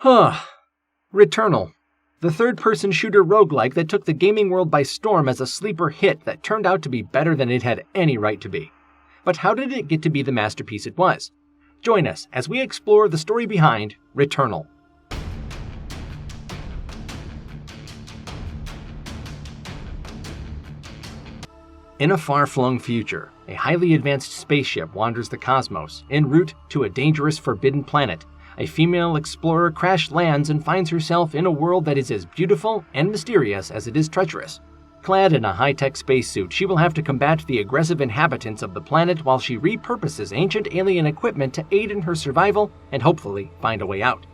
Returnal, the third-person shooter roguelike that took the gaming world by storm as a sleeper hit that turned out to be better than it had any right to be. But how did it get to be the masterpiece it was? Join us as we explore the story behind Returnal. In a far-flung future, a highly advanced spaceship wanders the cosmos, en route to a dangerous forbidden planet. A female explorer crash lands and finds herself in a world that is as beautiful and mysterious as it is treacherous. Clad in a high-tech spacesuit, she will have to combat the aggressive inhabitants of the planet while she repurposes ancient alien equipment to aid in her survival and hopefully find a way out.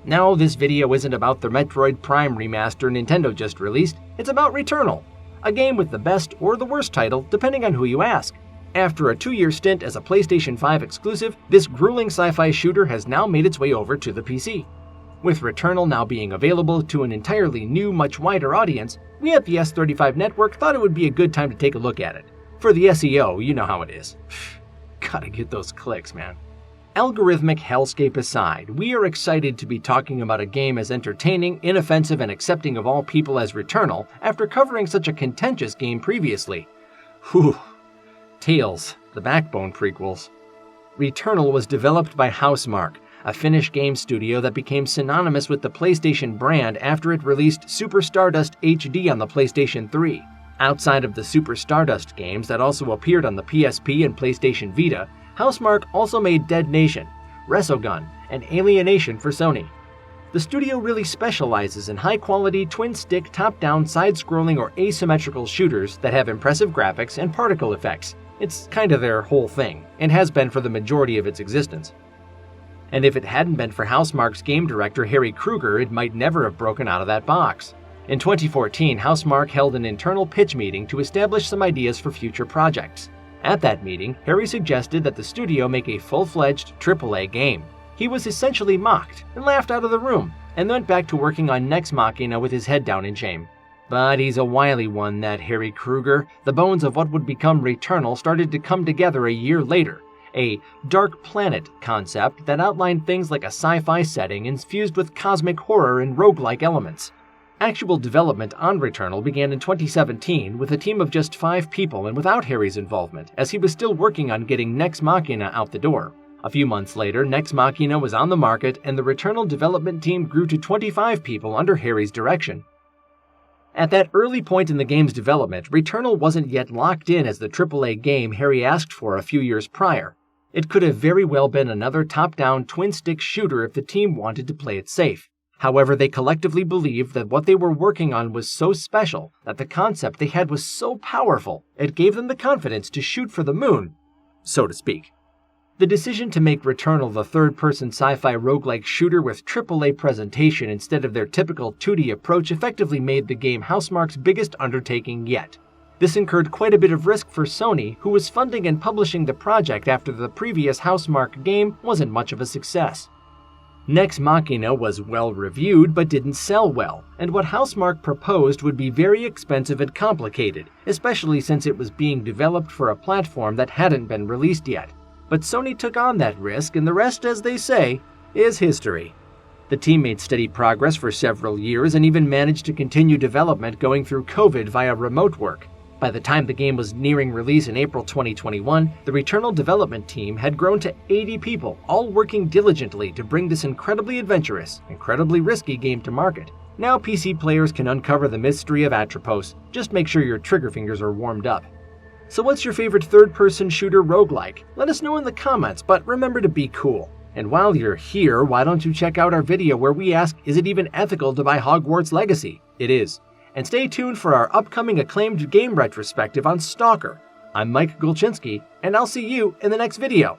Now, this video isn't about the Metroid Prime remaster Nintendo just released, it's about Returnal, a game with the best or the worst title depending on who you ask. After a 2-year stint as a PlayStation 5 exclusive, this grueling sci-fi shooter has now made its way over to the PC. With Returnal now being available to an entirely new, much wider audience, we at the S35 Network thought it would be a good time to take a look at it. For the SEO, you know how it is. Gotta get those clicks, man. Algorithmic hellscape aside, we are excited to be talking about a game as entertaining, inoffensive, and accepting of all people as Returnal after covering such a contentious game previously. Whew. Tales, the Backbone prequels. Returnal was developed by Housemarque, a Finnish game studio that became synonymous with the PlayStation brand after it released Super Stardust HD on the PlayStation 3. Outside of the Super Stardust games that also appeared on the PSP and PlayStation Vita, Housemarque also made Dead Nation, Resogun, and Alienation for Sony. The studio really specializes in high-quality, twin-stick, top-down, side-scrolling, or asymmetrical shooters that have impressive graphics and particle effects. It's kind of their whole thing, and has been for the majority of its existence. And if it hadn't been for Housemarque's game director Harry Kruger, it might never have broken out of that box. In 2014, Housemarque held an internal pitch meeting to establish some ideas for future projects. At that meeting, Harry suggested that the studio make a full-fledged AAA game. He was essentially mocked and laughed out of the room, and went back to working on Nex Machina with his head down in shame. But he's a wily one, that Harry Kruger. The bones of what would become Returnal started to come together a year later. A dark planet concept that outlined things like a sci-fi setting infused with cosmic horror and roguelike elements. Actual development on Returnal began in 2017 with a team of just 5 people and without Harry's involvement, as he was still working on getting Nex Machina out the door. A few months later, Nex Machina was on the market and the Returnal development team grew to 25 people under Harry's direction. At that early point in the game's development, Returnal wasn't yet locked in as the AAA game Harry asked for a few years prior. It could have very well been another top-down twin-stick shooter if the team wanted to play it safe. However, they collectively believed that what they were working on was so special, that the concept they had was so powerful, it gave them the confidence to shoot for the moon, so to speak. The decision to make Returnal the third-person sci-fi roguelike shooter with AAA presentation instead of their typical 2D approach effectively made the game Housemarque's biggest undertaking yet. This incurred quite a bit of risk for Sony, who was funding and publishing the project after the previous Housemarque game wasn't much of a success. Nex Machina was well-reviewed but didn't sell well, and what Housemarque proposed would be very expensive and complicated, especially since it was being developed for a platform that hadn't been released yet. But Sony took on that risk, and the rest, as they say, is history. The team made steady progress for several years and even managed to continue development going through COVID via remote work. By the time the game was nearing release in April 2021, the Returnal development team had grown to 80 people, all working diligently to bring this incredibly adventurous, incredibly risky game to market. Now PC players can uncover the mystery of Atropos. Just make sure your trigger fingers are warmed up. So what's your favorite third-person shooter roguelike? Let us know in the comments, but remember to be cool. And while you're here, why don't you check out our video where we ask, is it even ethical to buy Hogwarts Legacy? It is. And stay tuned for our upcoming acclaimed game retrospective on Stalker. I'm Mike Golchinski, and I'll see you in the next video.